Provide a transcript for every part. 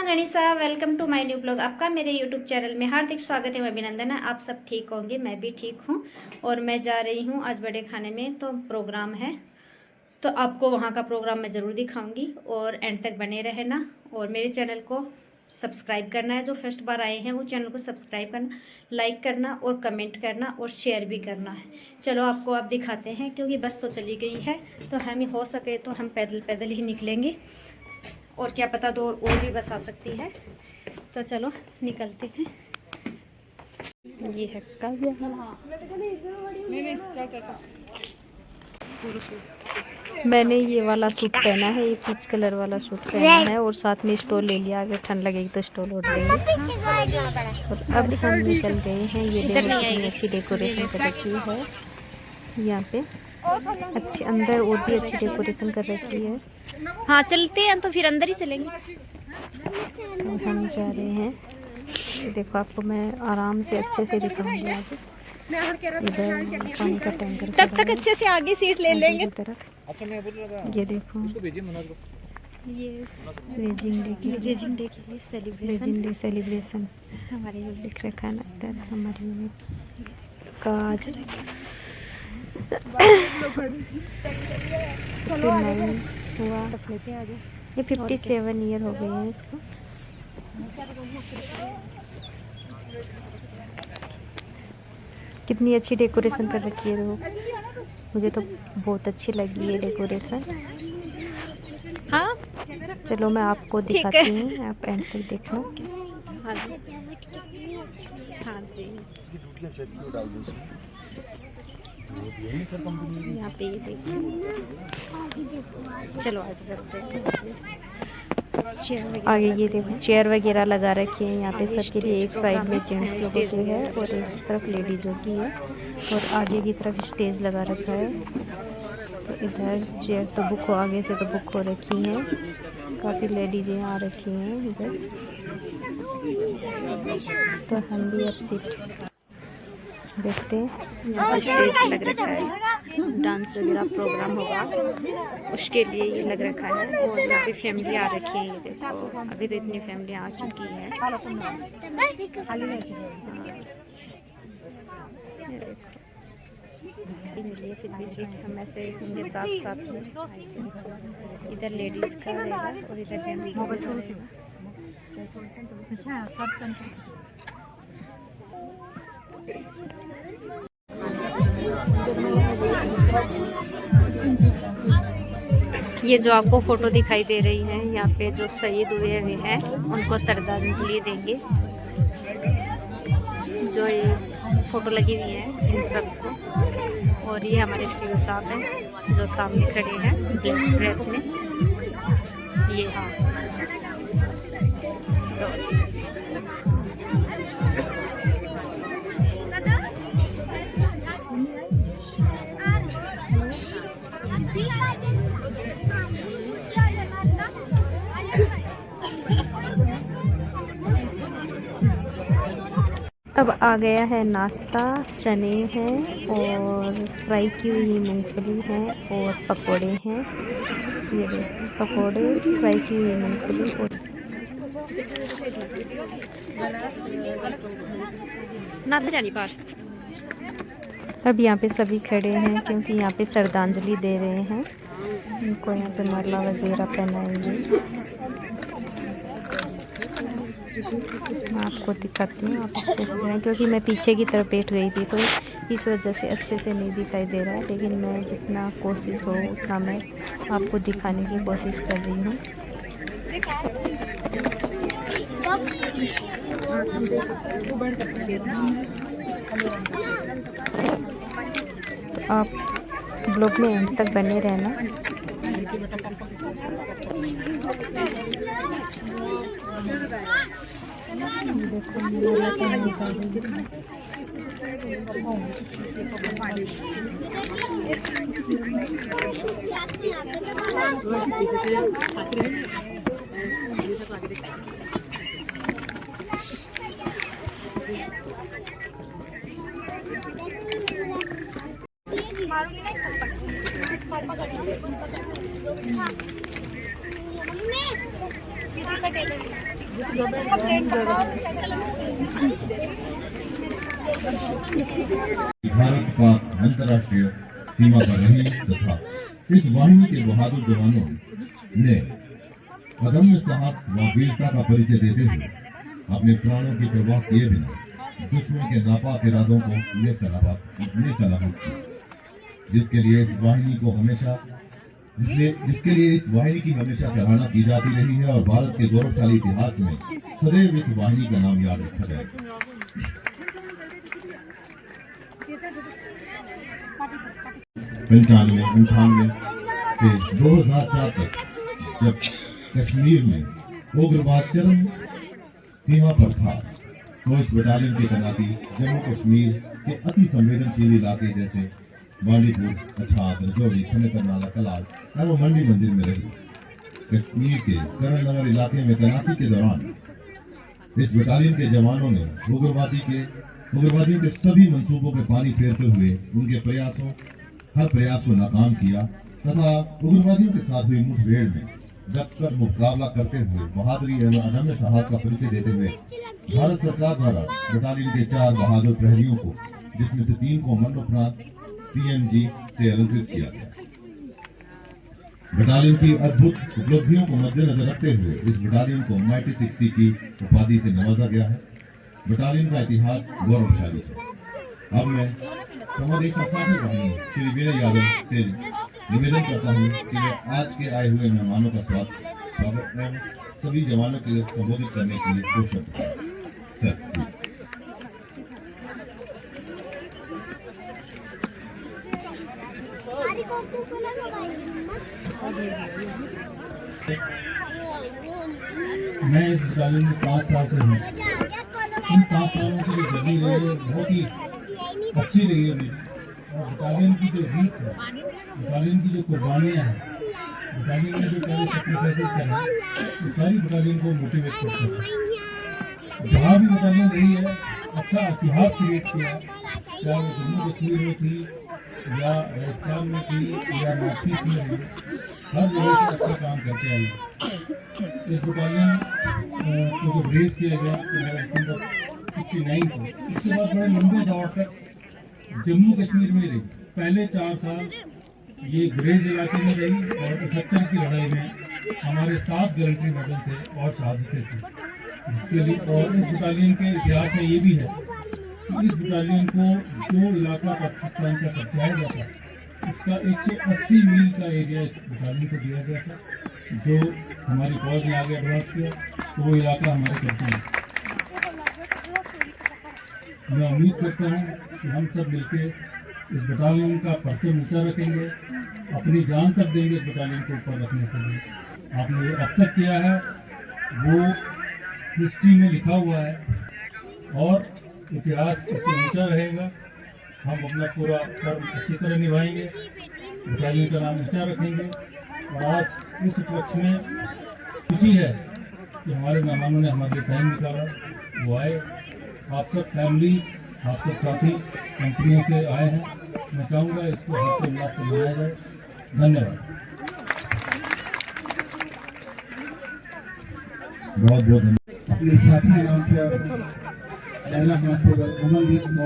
गणिसा, welcome to my new blog. आपका मेरे YouTube channel में हार्दिक स्वागत है। मैं अभिनंदन। आप सब ठीक होंगे, मैं भी ठीक हूँ। और मैं जा रही हूँ आज बड़े खाने में, तो प्रोग्राम है, तो आपको वहाँ का प्रोग्राम मैं ज़रूर दिखाऊंगी और एंड तक बने रहना। और मेरे चैनल को सब्सक्राइब करना है, जो फर्स्ट बार आए हैं वो चैनल को सब्सक्राइब करना, लाइक करना और कमेंट करना और शेयर भी करना है। चलो आपको आप दिखाते हैं, क्योंकि बस तो चली गई है, तो हम ही हो सके तो हम पैदल पैदल ही निकलेंगे, और क्या पता दो और भी बस आ सकती है। तो चलो निकलते हैं। ये है काव्या। मैंने ये वाला सूट पहना है, ये पीच कलर वाला सूट पहना है, और साथ में स्टोल ले लिया। अगर ठंड लगेगी तो स्टोल ओढ़ लेंगे। और अब हम निकल गए हैं। ये देखो कितनी अच्छी डेकोरेशन कर रखी है यहाँ पे। अच्छी अंदर और भी अच्छी डेकोरेशन कर रखी है। हाँ चलते हैं तो फिर अंदर ही चलेंगे। तो हम जा रहे हैं। देखो आपको मैं आराम से अच्छे से दिखाऊंगी आज। इधर पानी का टैंकर तब तक अच्छे से आगे सीट ले लेंगे तरफ। अच्छा मैं बोल रहा था, ये देखो उसको भेजिए मनोज को। ये रेजिंग डे की सेलिब्रेशन हमारे ये लिख रखा है ना। इधर हमारी काज हुआ ये 57 ईयर हो गए हैं इसको। कितनी अच्छी डेकोरेशन कर रखी है वो, मुझे तो बहुत अच्छी लगी ये डेकोरेशन। हाँ चलो मैं आपको दिखाती हूँ, आप एंड तक देखना। हाँ जी हाँ जी। यहाँ पे ये देखिए, चलो आगे करते हैं। आगे ये देखो चेयर वगैरह लगा रखी है यहाँ पे सबके लिए। एक साइड में जेंट्स लोगों की है और एक तरफ लेडीजों की है, और आगे की तरफ स्टेज लगा रखा है। तो इधर चेयर तो बुक हो, आगे से तो बुक हो रखी है। काफ़ी लेडीजें आ रखी हैं इधर। तो हम भी अब सीट देखते हैं। यहाँ पर स्टेज लग रखा है, डांस वगैरह प्रोग्राम होगा उसके लिए ये लग रखा है। और यहाँ पे फैमिली आ रखी है। ये देखो अभी तो इतनी फैमिली आ चुकी है। मिलिए फिर भी सीट हम ऐसे उनके साथ साथ में। इधर लेडीज का रहेगा और इधर जेंट्स का रहेगा। ये जो आपको फोटो दिखाई दे रही है, यहाँ पे जो शहीद हुए हुए हैं उनको श्रद्धांजलि देंगे। जो ये फोटो लगी हुई है इन सबको। और ये हमारे सीओ साहब हैं जो सामने खड़े हैं ब्लैक ड्रेस में। ये हाँ अब आ गया है नाश्ता। चने हैं और फ्राई की हुई मूंगफली है और पकोड़े हैं। ये देखिए पकोड़े, फ्राई की हुई मूंगफली और अब यहाँ पे सभी खड़े हैं क्योंकि यहाँ पे श्रद्धांजलि दे रहे हैं। इनको यहाँ पे माला वगैरह पहनाएंगे। मैं आपको दिखाती हूँ, आप अच्छे से देखें, क्योंकि मैं पीछे की तरफ बैठ गई थी तो इस वजह से अच्छे से नहीं दिखाई दे रहा है। लेकिन मैं जितना कोशिश हो उतना मैं आपको दिखाने की कोशिश कर रही हूँ। आप ब्लॉग में एंड तक बने रहना। देखो भारत पाक अंतर्राष्ट्रीय सीमा पर रही तथा इस वाहिनी के बहादुर जवानों ने अदम्य साहस व वीरता का परिचय देते हुए अपने प्राणों की परवाह किए बिना दुश्मन के नापाक इरादों को सलामत किया, जिसके लिए इस वाहिनी की हमेशा सराहना की जाती रही है और भारत के गौरवशाली इतिहास में सदैव इस वाहिनी का नाम याद रखा जाएगा। 95-98 से 2004 तक जब कश्मीर में उग्रवाद चरम सीमा पर था तो इस बटालियन की तैनाती जम्मू कश्मीर के अति संवेदनशील इलाके जैसे बांडीपुर, अछात, रजौरी, खनेतर कलाल एवं मंडी मंदिर में रही। कश्मीर के करण नगर इलाके में तैनाती के दौरान इस बटालियन के जवानों ने उग्रवादियों के सभी मंसूबों पे पानी फेरते हुए उनके हर प्रयास को नाकाम किया तथा उग्रवादियों के साथ हुई मुठभेड़ में डटकर मुकाबला करते हुए बहादुरी एवं अदम्य साहस का परिचय देते हुए भारत सरकार द्वारा बटालियन के 4 बहादुर प्रहरियों को, जिसमें से 3 को मरणोपरांत PMG से अलंकृत किया गया। बटालियन की अद्भुत उपलब्धियों को मद्देनजर रखते हुए इस बटालियन को माइटी 60 की उपाधि से नवाजा गया है। बटालियन का इतिहास गौरवशाली है। अब मैं समादेशा साथी बहनी श्री विनय यादव से निवेदन करता हूँ कि वे आज के आए हुए मेहमानों का स्वागत एवं सभी जवानों के लिए संबोधित करने के लिए 2 शब्द सर प्लीज। मैं इस बटालियन में 5 साल से हूँ। इन 5 सालों की जो जर्नी रही है बहुत ही अच्छी रही है मेरी। और बटालियन की जो रीत है, बटालियन की जो कुर्बानियाँ हैं, बटालियन में जो सारे सेक्रीफाइसेस हैं, वो सारी बटालियन को मोटिवेट करते हैं। जहाँ भी बटालियन रही है अच्छा इतिहास क्रिएट किया, चाहे वो जम्मू कश्मीर में थी या राजस्थान में थी या नॉर्थ ईस्ट में थी, हर जगह से अच्छा काम करके आई। इस बटालियन को जब रेस किया गया तो मेरा 69 था। इसके बाद बड़े लंबे दौर तक जम्मू कश्मीर में रही। पहले 4 साल ये ग्रेज इलाके में रही और 71 की लड़ाई में हमारे 7 गैलेंट्री मेडल थे और शहादतें थी। जिसके लिए और इस बटालियन के इतिहास में ये भी है कि इस बटालियन को जो इलाका पाकिस्तान का कब्जाया जाता उसका 180 मील का एरिया इस बटालियन को दिया गया था। जो हमारी फौज ने आगे एडवांस किया तो वो इलाका हमारे कब्जे में। मैं उम्मीद करता हूँ कि हम सब मिलकर इस बटालियन का परचम ऊंचा रखेंगे, अपनी जान तक देंगे इस बटालियन को ऊपर रखने के लिए। आपने जो अब तक किया है वो हिस्ट्री में लिखा हुआ है और इतिहास इससे ऊंचा रहेगा। हम अपना पूरा कर्म अच्छी तरह निभाएंगे, बटालियन का नाम ऊंचा रखेंगे। और आज इस उपलक्ष्य में खुशी है कि हमारे मेहमानों ने हमारे लिए टाइम निकाला, वो आए। आप सब फैमिली, आप सब काफ़ी कंपनियों से आए हैं। मैं चाहूँगा इसको हर्षोल्लास से मनाया जाए। धन्यवाद। बहुत बहुत धन्यवाद। अपने साथी नाम पर पहला मास्टर अमनदीप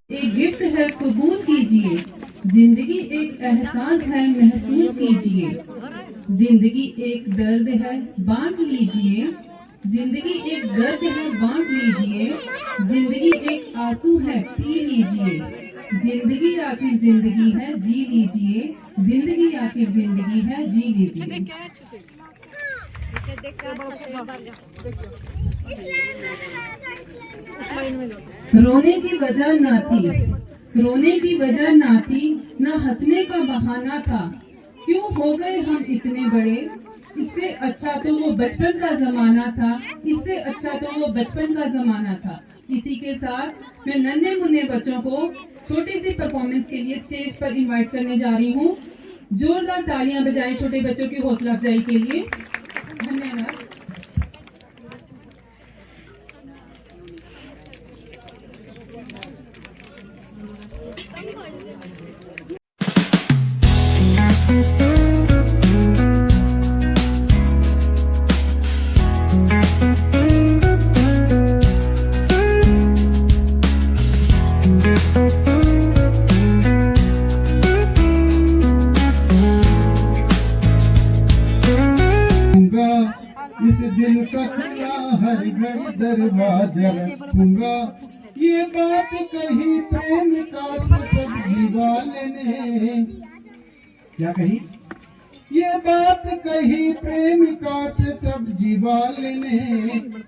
एक गिफ्ट है कबूल कीजिए, जिंदगी एक एहसास है महसूस कीजिए, जिंदगी एक दर्द है बांट लीजिए, जिंदगी एक दर्द है बांट लीजिए, जिंदगी एक आंसू है पी लीजिए, जिंदगी आखिर जिंदगी है जी लीजिए, जिंदगी आखिर जिंदगी है जी लीजिए। रोने की वजह ना थी, रोने की वजह ना थी, न हंसने का बहाना था। क्यों हो गए हम इतने बड़े, इससे अच्छा तो वो बचपन का जमाना था, इससे अच्छा तो वो बचपन का जमाना था। इसी के साथ मैं नन्हे मुन्ने बच्चों को छोटी सी परफॉर्मेंस के लिए स्टेज पर इनवाइट करने जा रही हूँ। जोरदार तालियां बजाएं छोटे बच्चों की हौसला अफजाई के लिए। धन्यवाद। इस दिल का खुला हर घड़ी दरवाजा रखूंगा। ये बात कही प्रेमिका से सब्जी वाले ने, क्या कही? ये बात कही प्रेमिका से सब्जी वाले ने,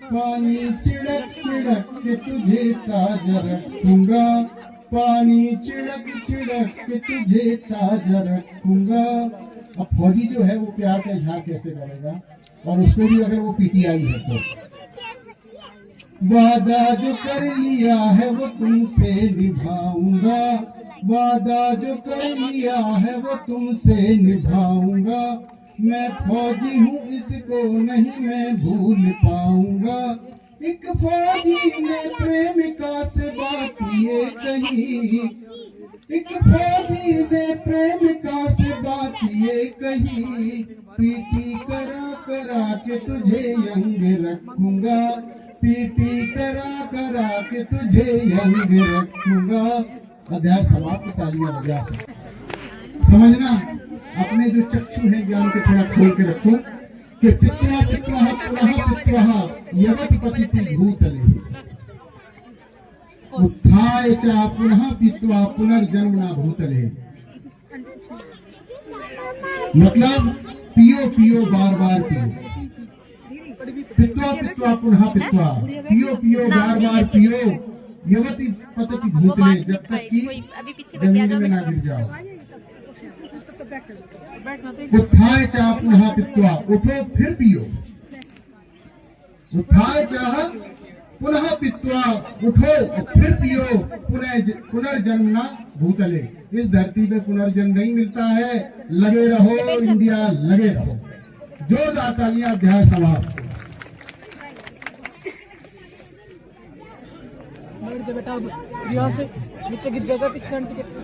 पानी छिड़क छिड़क के तुझे ताजा रखूंगा, पानी छिड़क छिड़क के तुझे ताजा रखूंगा। अब फौजी जो है वो प्यार का इजहार कैसे करेगा, और उसको भी अगर वो पीटीआई है तो वादा जो कर लिया है वो तुमसे निभाऊंगा, वादा जो कर लिया है वो तुमसे निभाऊंगा। मैं फौजी हूँ इसको नहीं मैं भूल पाऊंगा। एक फौजी ने प्रेमिका से बात ये कही, एक फौजी ने प्रेमिका से बात ये कही, पीटी करा करा के तुझे यंग रखूंगा, पीटी करा करा के तुझे यंग रखूंगा। अध्याय समाप्त। तालियां बजा से समझना। अपने जो चक्षु है ज्ञान के थोड़ा खोल के रखो कि पित्वा पित्वा पुनः पित्वा यवत पतिति भूतले उत्थाय च पुनः पित्वा पुनर्जन्मना भूतले। मतलब पियो पियो बार बार पियो, पित्वा पित्वा पुनः पित्वा, पियो पियो बार बार पियो, यवति पतिति भूतले, जब तक कि जमीन में ना गिर जाओ। उत्थाय च पुनः पित्वा, उठो फिर पियो, उत्थाय च पुनः पित्वा, उठो और फिर पियो, पुनर्जन्मना भूतले। इस धरती पे पुनर्जन्म नहीं मिलता है। लगे रहो इंडिया, लगे रहो। जोरदार तालियां। अध्याय समाप्त।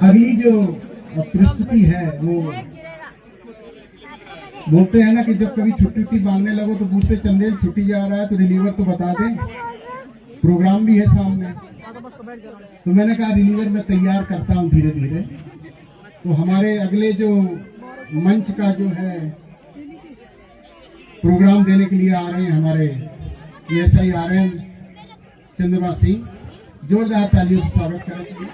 अभी जो परिस्थिति है वो बोलते हैं ना कि जब कभी छुट्टी मांगने लगो तो पूछते चंदेल छुट्टी जा रहा है तो रिलीवर तो बता दें, प्रोग्राम भी है सामने। तो मैंने कहा रिलीवर मैं तैयार करता हूँ धीरे धीरे। तो हमारे अगले जो मंच का जो है प्रोग्राम देने के लिए आ रहे हैं हमारे ASI RM चंद्रमा सिंह। जोरदार तालियों से स्वागत करेंगे।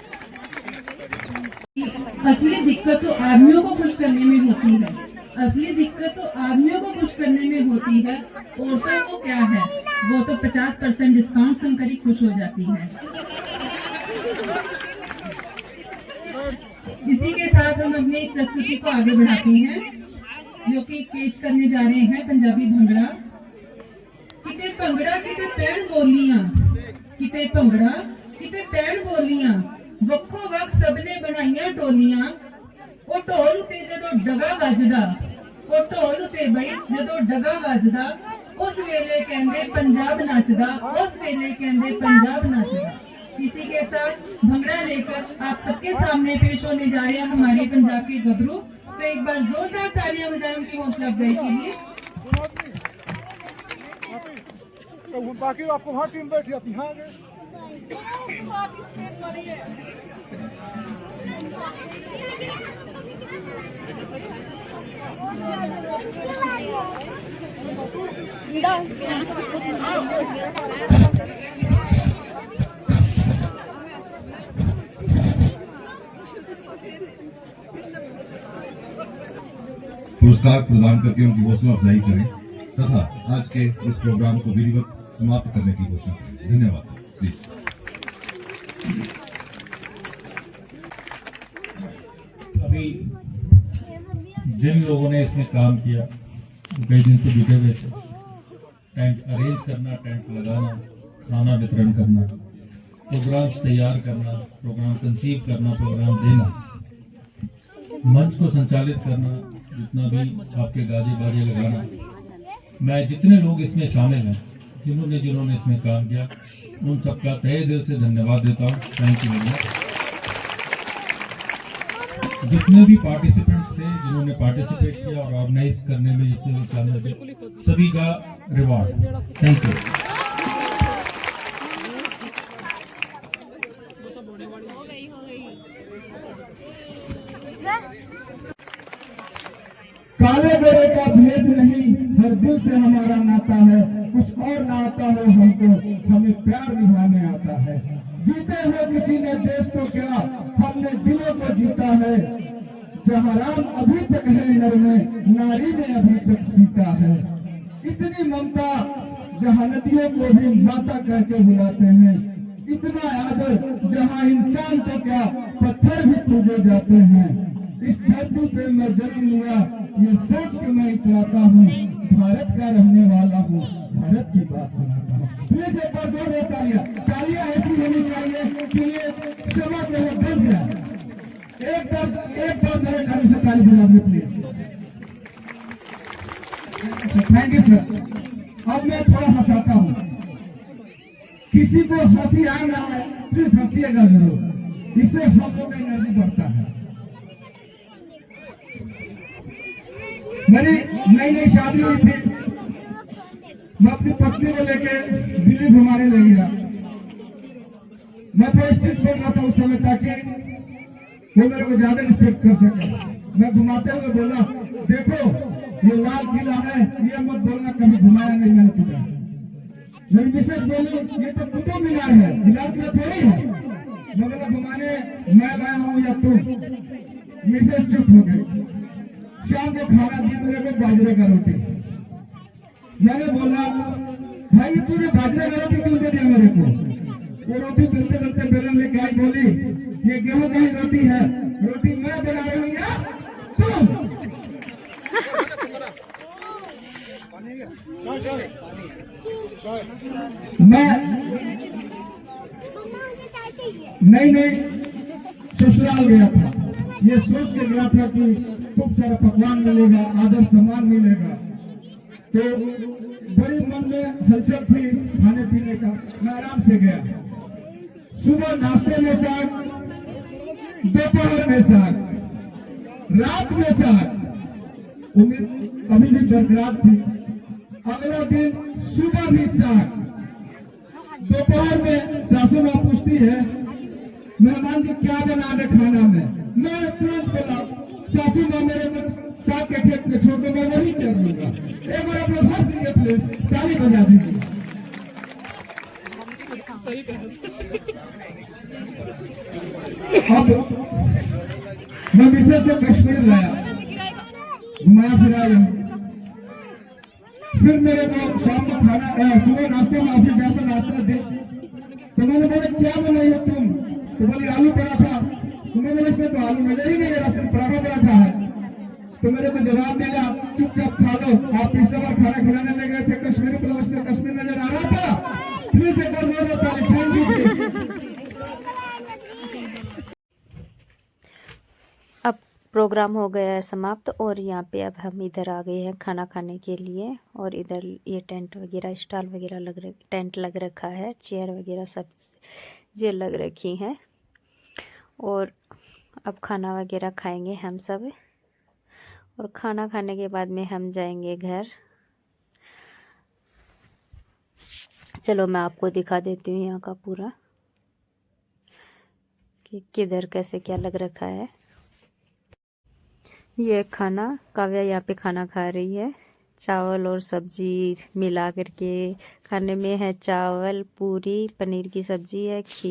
असली दिक्कत तो आदमियों को खुश करने में होती है, असली दिक्कत तो आदमियों को खुश करने में होती है। औरतों को क्या है, वो तो 50% डिस्काउंट सुनकर ही खुश हो जाती है। इसी के साथ हम अपनी प्रस्तुति को आगे बढ़ाते हैं, जो कि पेश करने जा रहे हैं पंजाबी भंगड़ा। किते भंगड़ा किते पैड़ बोलियां, किते भंगड़ा किते पैड़ बोलियां, वक्खो वक्ख सबने बनाइयां टोलियां। ਉਹ ਢੋਲ ਉਤੇ ਜਦੋਂ ਡਗਾ ਵੱਜਦਾ, ਉਹ ਢੋਲ ਉਤੇ ਬਈ ਜਦੋਂ ਡਗਾ ਵੱਜਦਾ, उस वेले कहंदे पंजाब नचदा, उस वेले कहंदे पंजाब नचदा। इसी के साथ भंगड़ा लेकर आप सबके सामने पेश होने जा रहे हैं हमारे पंजाब के गबरू। तो एक बार जोरदार तालियां बजाएं उनकी हौसला अफजाई के लिए। तो बाकी आपको वहाँ टीम बैठी आती है आगे। पुरस्कार प्रदान करके उनकी हौसला अफजाई करें तथा आज के इस प्रोग्राम को विधिवत समाप्त करने की घोषणा करें। धन्यवाद सर, प्लीज। अभी जिन लोगों ने इसमें काम किया कई दिन से जुटे हुए थे, टेंट अरेंज करना, टेंट लगाना, खाना वितरण करना, प्रोग्राम्स तैयार करना, प्रोग्राम कंसीव करना, प्रोग्राम देना, मंच को संचालित करना, जितना भी आपके गाजे बाजे लगाना, मैं जितने लोग इसमें शामिल हैं, जिन्होंने इसमें काम किया, उन सबका तहे दिल से धन्यवाद देता हूँ। Thank you very much. जितने भी पार्टिसिपेंट्स थे, जिन्होंने पार्टिसिपेट किया और ऑर्गेनाइज करने में जितने भी शामिल थे, सभी का रिवॉर्ड। Thank you. काले गोरे का भेद नहीं, हर दिल से हमारा नाता है। कुछ और ना आता हो हमको, हमें प्यार निभाने आता है। जीते हुए किसी ने देश तो क्या, हमने दिलों को जीता है। जहाँ राम अभी तक है नर में, नारी ने अभी तक सीता है। इतनी ममता जहाँ नदियों को भी माता करके बुलाते हैं। इतना आदर जहाँ इंसान तो क्या, पत्थर भी पूजे जाते हैं। इस धरती पे मैं जन्म लिया, ये सोच के मैं इतराता हूँ। भारत का रहने वाला हूँ, भारत की बात सुनाता हूँ। प्लीज एक बार जोर तालियां, तालियां ऐसी होनी चाहिए कि ये क्षमा जो है बन जाए। एक बार मेरे घर से ताली बजा दो प्लीज। Thank you sir. अब मैं थोड़ा हंसाता हूँ। किसी को हंसी आ ना आए, प्लीज हंसिएगा जरूर, इससे हम लोग का एनर्जी बढ़ता है। मेरी नई शादी हुई थी, मैं अपनी पत्नी को लेके दिल्ली घुमाने ले गया। मैं थोड़ा स्ट्रिक्ट बोल रहा था उस समय, ताकि वो मेरे को ज्यादा रिस्पेक्ट कर सके। मैं घुमाते हुए बोला, देखो ये लाल किला है, ये मत बोलना कभी घुमाया नहीं मैंने तुझे। मेरी मिसेज बोली, ये तो कुतुब मीनार है, लाल किला थोड़ी है। मैं बोला, घुमाने मैं लाया हूँ या तुम? मिसेज चुप हो गई। शाम को खाना दी मेरे को बाजरे का रोटी। मैंने बोला, भाई तूने बाजरे का रोटी क्यों दे दिया मेरे को? वो रोटी बेलते बेलते बेलन लेके आई, बोली ये गेहूं की रोटी है, रोटी मैं बना रही हूँ या तुम? मैं नहीं ससुराल गया था, ये सोच के गया था कि खूब सारा पकवान मिलेगा, आदर सम्मान मिलेगा। तो बड़ी मन में हलचल थी खाने पीने का। मैं आराम से गया। सुबह नाश्ते में साग, दोपहर में साग, रात में साग। उम्मीद अभी भी बरकरार थी। अगला दिन सुबह भी साग। दोपहर में सासू माँ पूछती है, मेहमान जी क्या बना दे खाना में? मैं तुरंत बोला, सासू माँ मेरे को साग के खेत में छोड़ दो, मैं वही चल लूंगा। एक बार आप लोग हंस दीजिए प्लीज, ताली बजा दीजिए। अब मैं मिसेज को कश्मीर लाया, घुमाया फिराया। फिर मेरे को शाम को खाना, सुबह नाश्ते में ऑफिस जाकर नाश्ता दे। तो मैंने बोला, क्या बनाई हो तुम? तो बोली आलू पराठा। तो मैंने बोला, इसमें तो आलू नजर ही नहीं आ रहा, सिर्फ पराठा है। तो मेरे को जवाब मिला, चुपचाप खा लो, आप पिछले बार खाना खिलाने ले गए थे कश्मीरी पुलाव, उसमें कश्मीर नजर आ रहा था। प्लीज एक बार जोर से ताली। Thank you. अब प्रोग्राम हो गया है समाप्त और यहाँ पे अब हम इधर आ गए हैं खाना खाने के लिए। और इधर ये टेंट वगैरह, स्टॉल वगैरह टेंट लग रखा है, चेयर वगैरह सब ये लग रखी हैं। और अब खाना वगैरह खाएंगे हम सब। और खाना खाने के बाद में हम जाएंगे घर। चलो मैं आपको दिखा देती हूँ यहाँ का पूरा कि किधर कैसे क्या लग रखा है। ये खाना, काव्या यहाँ पे खाना खा रही है। चावल और सब्जी मिला करके खाने में है। चावल, पूरी, पनीर की सब्जी है, खीर।